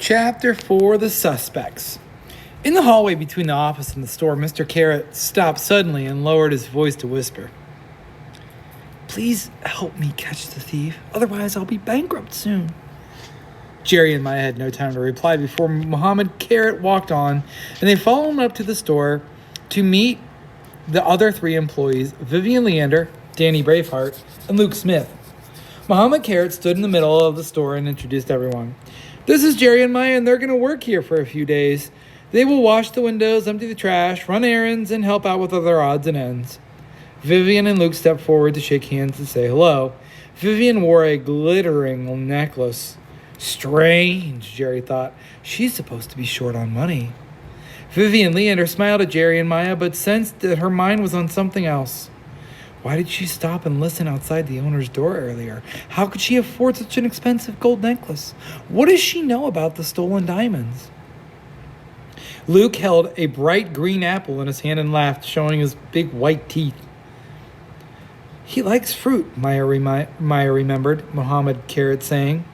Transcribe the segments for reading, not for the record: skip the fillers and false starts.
Chapter 4, The Suspects. In the hallway between the office and the store, Mr. Carrot stopped suddenly and lowered his voice to whisper. Please help me catch the thief, otherwise I'll be bankrupt soon. Jerry and Maya had no time to reply before Mohammed Carrot walked on, and they followed up to the store to meet the other three employees, Vivian Leander, Danny Braveheart, and Luke Smith. Mohammed Carrot stood in the middle of the store and introduced everyone. This is Jerry and Maya, and they're going to work here for a few days. They will wash the windows, empty the trash, run errands, and help out with other odds and ends. Vivian and Luke stepped forward to shake hands and say hello. Vivian wore a glittering necklace. Strange, Jerry thought. She's supposed to be short on money. Vivian Leander smiled at Jerry and Maya, but sensed that her mind was on something else. Why did she stop and listen outside the owner's door earlier? How could she afford such an expensive gold necklace? What does she know about the stolen diamonds? Luke held a bright green apple in his hand and laughed, showing his big white teeth. He likes fruit, Maya remembered Mohammed Carrot saying.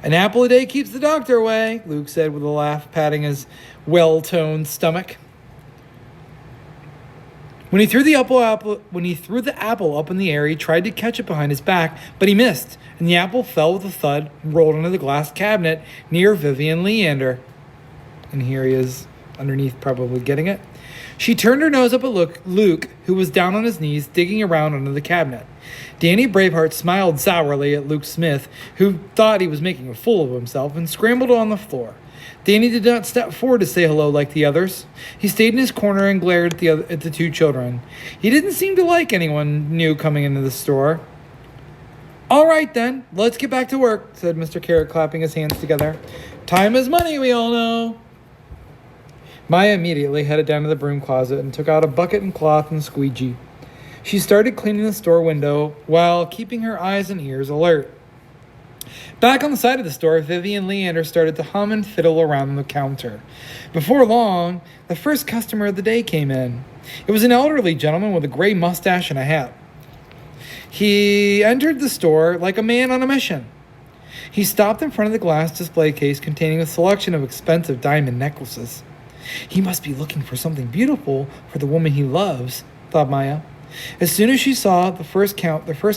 An apple a day keeps the doctor away, Luke said with a laugh, patting his well-toned stomach. When he threw the apple up in the air, he tried to catch it behind his back, but he missed, and the apple fell with a thud and rolled into the glass cabinet near Vivian Leander. And here he is underneath, probably getting it. She turned her nose up at Luke, who was down on his knees, digging around under the cabinet. Danny Braveheart smiled sourly at Luke Smith, who thought he was making a fool of himself, and scrambled on the floor. Danny did not step forward to say hello like the others. He stayed in his corner and glared at the two children. He didn't seem to like anyone new coming into the store. All right, then, let's get back to work, said Mr. Carrot, clapping his hands together. Time is money, we all know. Maya immediately headed down to the broom closet and took out a bucket and cloth and squeegee. She started cleaning the store window while keeping her eyes and ears alert. Back on the side of the store, Vivian Leander started to hum and fiddle around the counter. Before long, the first customer of the day came in. It was an elderly gentleman with a gray mustache and a hat. He entered the store like a man on a mission. He stopped in front of the glass display case containing a selection of expensive diamond necklaces. He must be looking for something beautiful for the woman he loves, thought Maya. As soon as she saw the first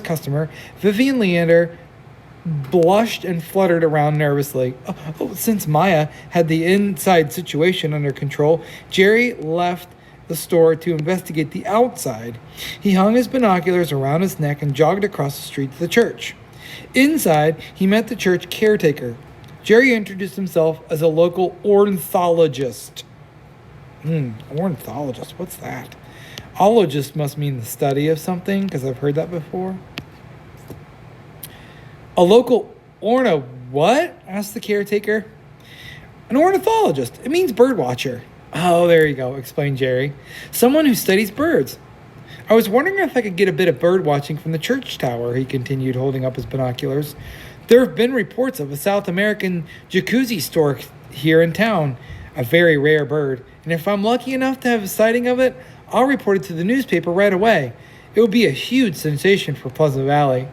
customer, Vivian Leander blushed and fluttered around nervously. Since Maya had the inside situation under control, Jerry left the store to investigate the outside. He hung his binoculars around his neck and jogged across the street to the church. Inside, he met the church caretaker. Jerry introduced himself as a local ornithologist. Ornithologist, what's that? Ologist must mean the study of something, because I've heard that before. A local what? Asked the caretaker. An ornithologist. It means bird watcher. Oh, there you go, explained Jerry. Someone who studies birds. I was wondering if I could get a bit of bird watching from the church tower, he continued, holding up his binoculars. There have been reports of a South American jacuzzi stork here in town, a very rare bird, and if I'm lucky enough to have a sighting of it, I'll report it to the newspaper right away. It would be a huge sensation for Pleasant Valley.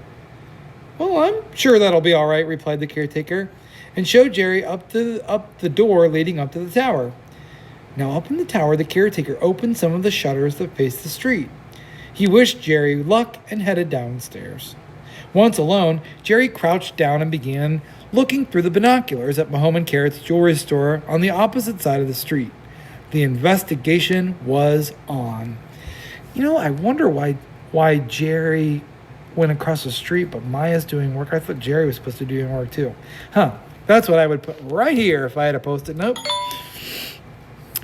Well, I'm sure that'll be all right, replied the caretaker, and showed Jerry up the door leading up to the tower. Now up in the tower, the caretaker opened some of the shutters that faced the street. He wished Jerry luck and headed downstairs. Once alone, Jerry crouched down and began looking through the binoculars at Mohammed Carrot's jewelry store on the opposite side of the street. The investigation was on. I wonder why Jerry went across the street, but Maya's doing work. I thought Jerry was supposed to be doing work too. That's what I would put right here if I had a Post-it note.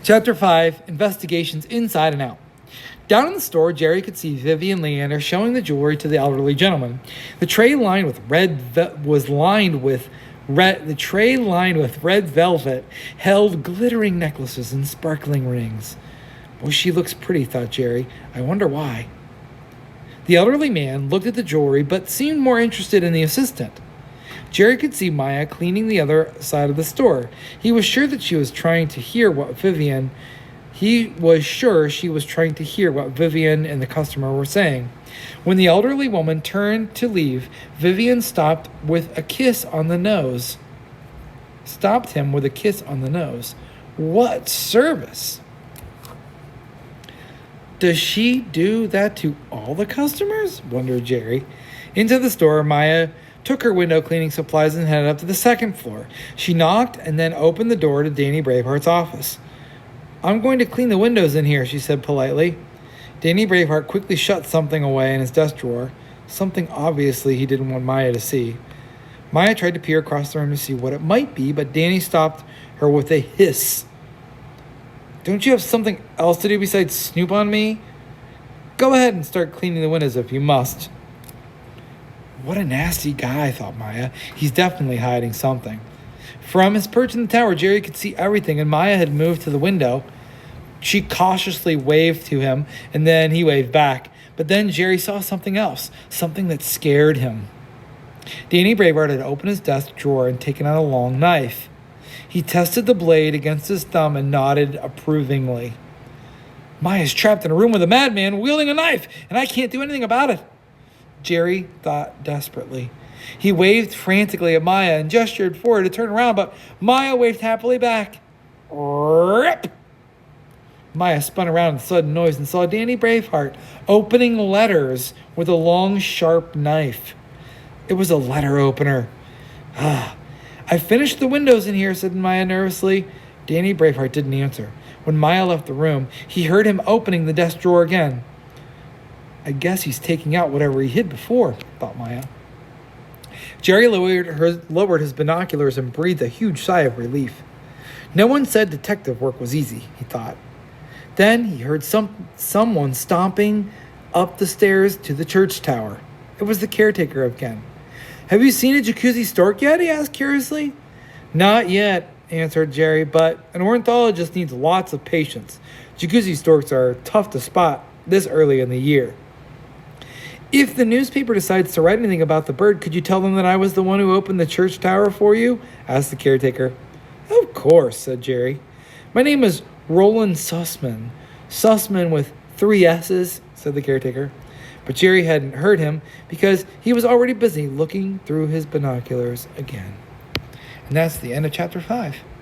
Chapter 5, Investigations Inside and Out. Down in the store, Jerry could see Vivian Leander showing the jewelry to the elderly gentleman. The tray lined with red velvet held glittering necklaces and sparkling rings. Boy, she looks pretty, thought Jerry. I wonder why. The elderly man looked at the jewelry, but seemed more interested in the assistant. Jerry could see Maya cleaning the other side of the store. He was sure she was trying to hear what Vivian and the customer were saying. When the elderly woman turned to leave, Vivian stopped with a kiss on the nose. stopped him with a kiss on the nose. What service? Does she do that to all the customers? Wondered Jerry. Into the store, Maya took her window cleaning supplies and headed up to the second floor. She knocked and then opened the door to Danny Braveheart's office. I'm going to clean the windows in here, she said politely. Danny Braveheart quickly shut something away in his desk drawer, something obviously he didn't want Maya to see. Maya tried to peer across the room to see what it might be, but Danny stopped her with a hiss. Don't you have something else to do besides snoop on me? Go ahead and start cleaning the windows if you must. What a nasty guy, thought Maya. He's definitely hiding something. From his perch in the tower, Jerry could see everything, and Maya had moved to the window. She cautiously waved to him, and then he waved back. But then Jerry saw something else, something that scared him. Danny Braveheart had opened his desk drawer and taken out a long knife. He tested the blade against his thumb and nodded approvingly. Maya's trapped in a room with a madman wielding a knife, and I can't do anything about it. Jerry thought desperately. He waved frantically at Maya and gestured for her to turn around, but Maya waved happily back. Rip! Maya spun around with a sudden noise and saw Danny Braveheart opening letters with a long, sharp knife. It was a letter opener. I finished the windows in here, said Maya nervously. Danny Braveheart didn't answer. When Maya left the room, he heard him opening the desk drawer again. I guess he's taking out whatever he hid before, thought Maya. Jerry lowered his binoculars and breathed a huge sigh of relief. No one said detective work was easy, he thought. Then he heard someone stomping up the stairs to the church tower. It was the caretaker again. Have you seen a jacuzzi stork yet? He asked curiously. Not yet, answered Jerry, but an ornithologist needs lots of patience. Jacuzzi storks are tough to spot this early in the year. If the newspaper decides to write anything about the bird, could you tell them that I was the one who opened the church tower for you? Asked the caretaker. Of course, said Jerry. My name is Roland Sussman. Sussman with 3 S's, said the caretaker. But Jerry hadn't heard him because he was already busy looking through his binoculars again. And that's the end of chapter 5.